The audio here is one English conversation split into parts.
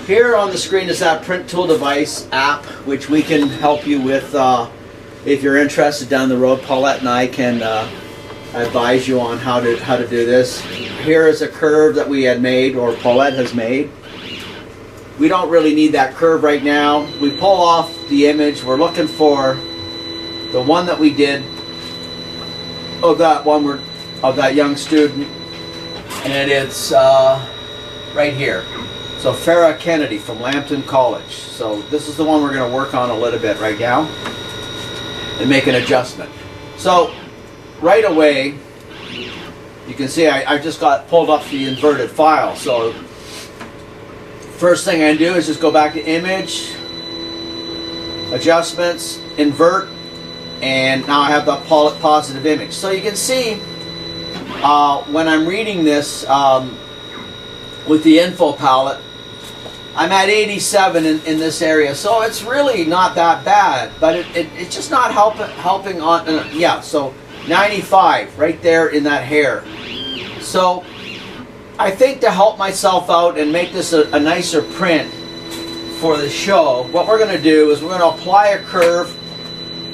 Here on the screen is that print tool device app, which we can help you with if you're interested down the road. Paulette and I can advise you on how to do this. Here is a curve that we had made, or Paulette has made. We don't really need that curve right now. We pull off the image. We're looking for the one that we did of that one of that young student, and it's right here. So Farrah Kennedy from Lambton College. So this is the one we're going to work on a little bit right now and make an adjustment. So right away, you can see I just got pulled up the inverted file. So first thing I do is just go back to image, adjustments, invert, and now I have the positive image. So you can see when I'm reading this with the info palette, I'm at 87 in this area, so it's really not that bad, but it's just not helping on, yeah, so 95 right there in that hair. So I think to help myself out and make this a nicer print for the show, what we're going to do is we're going to apply a curve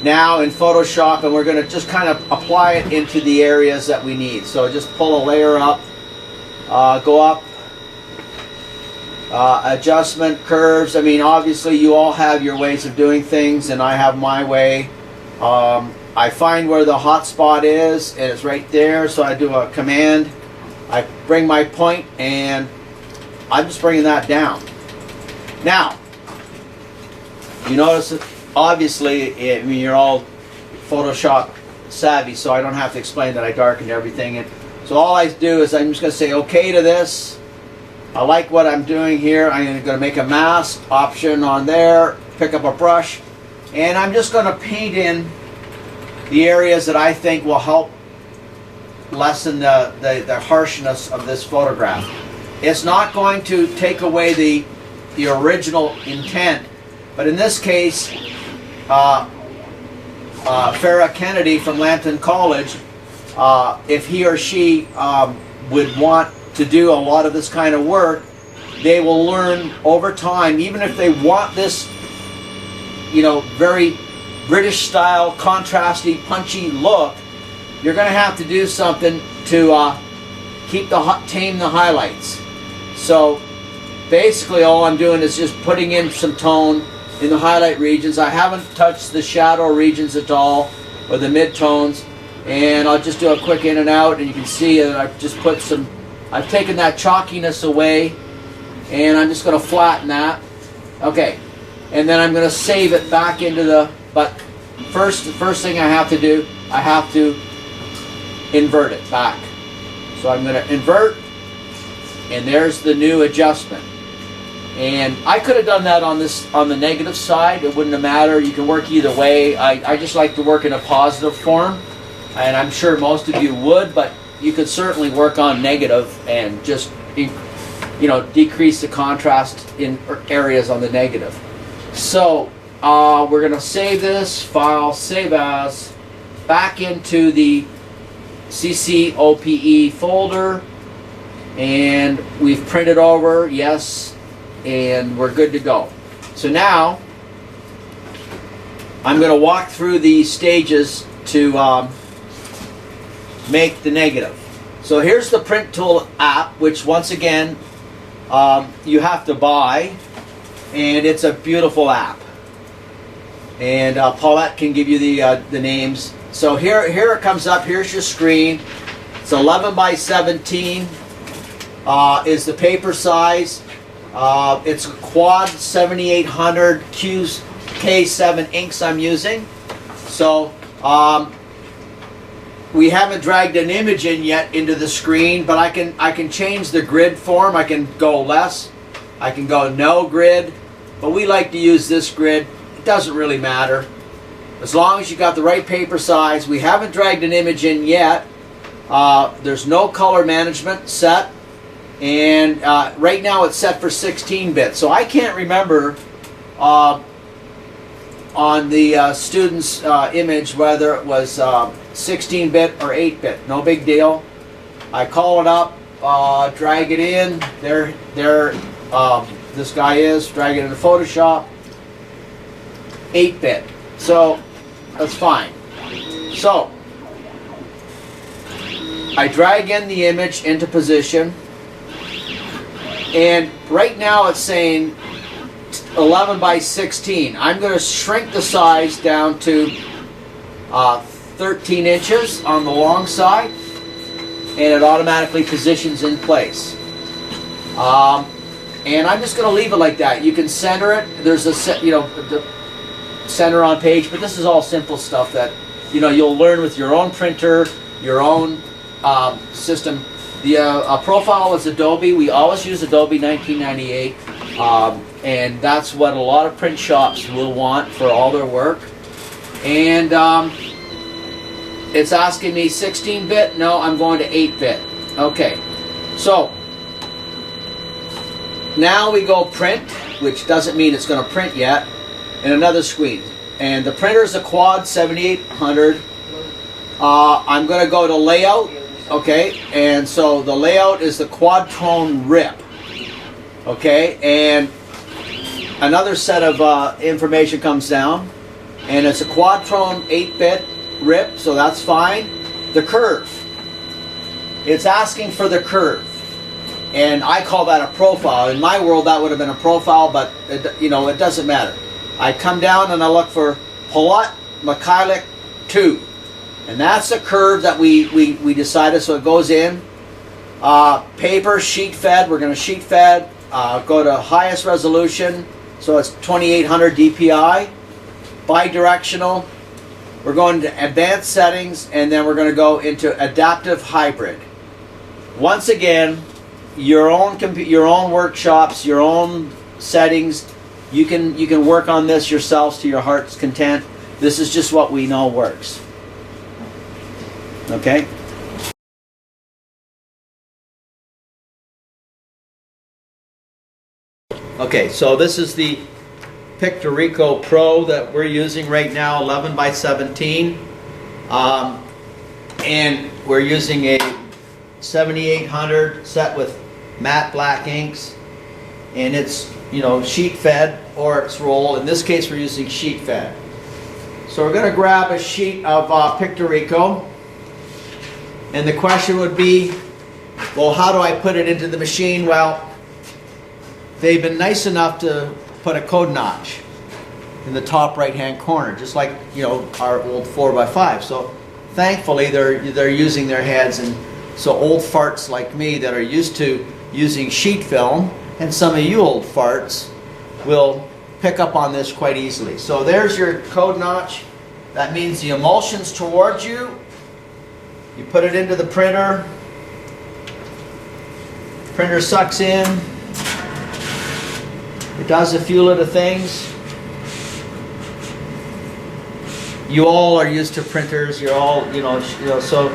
now in Photoshop, and we're going to just kind of apply it into the areas that we need. So just pull a layer up, go up, adjustment, curves. I mean, obviously you all have your ways of doing things, and I have my way. I find where the hot spot is, and it's right there, so I do a command. I bring my point, and I'm just bringing that down. Now, you notice that obviously, I mean, you're all Photoshop savvy, so I don't have to explain that I darkened everything. And so all I do is I'm just going to say OK to this. I like what I'm doing here. I'm going to make a mask option on there, pick up a brush, and I'm just going to paint in the areas that I think will help lessen the harshness of this photograph. It's not going to take away the original intent, but in this case, Farrah Kennedy from Lambton College, if he or she would want to do a lot of this kind of work, they will learn over time, even if they want this, you know, very British style, contrasty, punchy look, you're going to have to do something to tame the highlights. So basically all I'm doing is just putting in some tone in the highlight regions. I haven't touched the shadow regions at all, or the mid-tones, and I'll just do a quick in and out, and you can see that I've just put some, I've taken that chalkiness away, and I'm just going to flatten that. Okay, and then I'm going to save it back into the, but the first thing I have to do, I have to invert it back. So I'm going to invert, and there's the new adjustment. And I could have done that on the negative side. It wouldn't have mattered. You can work either way. I just like to work in a positive form, and I'm sure most of you would, but you could certainly work on negative and just, you know, decrease the contrast in areas on the negative. So we're going to save this file, save as, back into the CCOPE folder, and we've printed over, yes, and we're good to go. So now I'm going to walk through the stages to make the negative. So here's the print tool app, which once again you have to buy, and it's a beautiful app, and Paulette can give you the names. So here it comes up. Here's your screen. It's 11 by 17 is the paper size. It's a quad 7800 K7 inks I'm using. So we haven't dragged an image in yet into the screen, but I can change the grid form. I can go less, I can go no grid, but we like to use this grid. It doesn't really matter as long as you got the right paper size. We haven't dragged an image in yet. There's no color management set. And right now it's set for 16-bit. So I can't remember on the student's image whether it was 16-bit or 8-bit. No big deal. I call it up, drag it in. They're this guy is, drag it into Photoshop, 8-bit. So that's fine. So I drag in the image into position, and right now it's saying 11 by 16. I'm going to shrink the size down to 13 inches on the long side, and it automatically positions in place. And I'm just going to leave it like that. You can center it. There's a the center on page, but this is all simple stuff that you'll learn with your own printer, your own system. The profile is Adobe. We always use Adobe 1998, and that's what a lot of print shops will want for all their work. And it's asking me 16-bit. No, I'm going to 8-bit. Okay, so now we go print, which doesn't mean it's going to print yet, in another screen. And the printer is a Quad 7800. I'm going to go to layout. Okay, and so the layout is the Quadtone RIP. Okay, and another set of information comes down, and it's a Quadtone 8-bit RIP, so that's fine. The curve. It's asking for the curve, and I call that a profile. In my world, that would have been a profile, but it doesn't matter. I come down and I look for Palladium 2. And that's the curve that we decided, so it goes in. Paper, sheet fed, we're going to sheet fed, go to highest resolution, so it's 2800 DPI. Bidirectional, we're going to advanced settings, and then we're going to go into adaptive hybrid. Once again, your own workshops, your own settings, you can work on this yourselves to your heart's content. This is just what we know works. Okay. Okay, so this is the Pictorico Pro that we're using right now, 11 by 17. And we're using a 7800 set with matte black inks. And it's, sheet fed or it's roll. In this case, we're using sheet fed. So we're going to grab a sheet of Pictorico. And the question would be, well, how do I put it into the machine? Well, they've been nice enough to put a code notch in the top right-hand corner, just like our old 4x5. So thankfully, they're using their heads, and so old farts like me that are used to using sheet film, and some of you old farts will pick up on this quite easily. So there's your code notch. That means the emulsion's towards you. You put it into the printer. Printer sucks in. It does a few little things. You all are used to printers. You're all, so.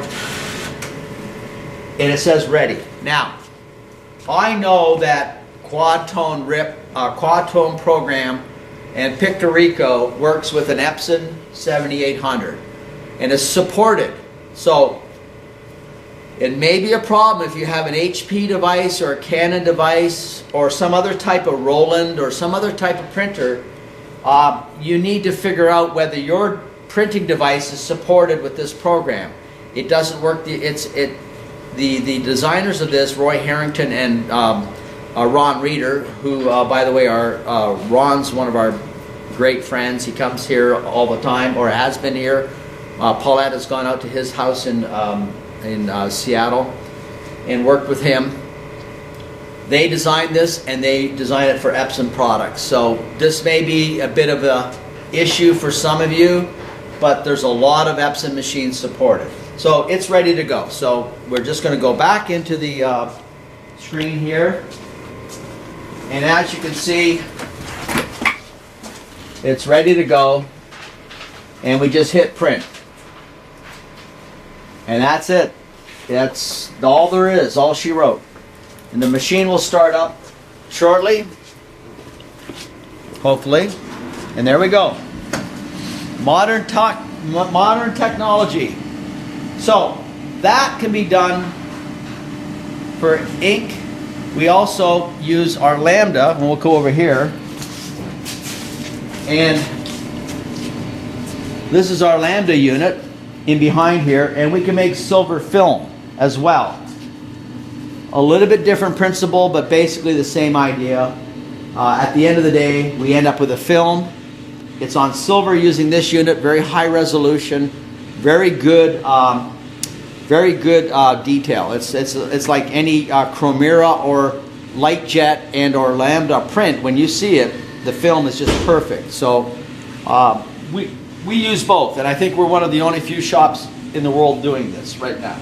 And it says ready. Now, I know that Quadtone RIP, Quadtone program, and Pictorico works with an Epson 7800, and is supported. So it may be a problem if you have an HP device or a Canon device or some other type of Roland or some other type of printer. You need to figure out whether your printing device is supported with this program. It doesn't work. The designers of this, Roy Harrington and Ron Reeder, who by the way Ron's one of our great friends. He comes here all the time, or has been here. Paulette has gone out to his house in Seattle and worked with him. They designed this, and they designed it for Epson products. So this may be a bit of a issue for some of you, but there's a lot of Epson machines supported. So it's ready to go. So we're just going to go back into the screen here, and as you can see, it's ready to go, and we just hit print. And that's it. That's all there is, all she wrote. And the machine will start up shortly, hopefully. And there we go. Modern technology. So that can be done for ink We also use our lambda, and we'll go over here. And this is our lambda unit in behind here, and we can make silver film as well. A little bit different principle, but basically the same idea. At the end of the day, we end up with a film. It's on silver using this unit, very high resolution, very good detail. It's like any Chromera or light jet and or lambda print. When you see it, the film is just perfect. So we use both, and I think we're one of the only few shops in the world doing this right now.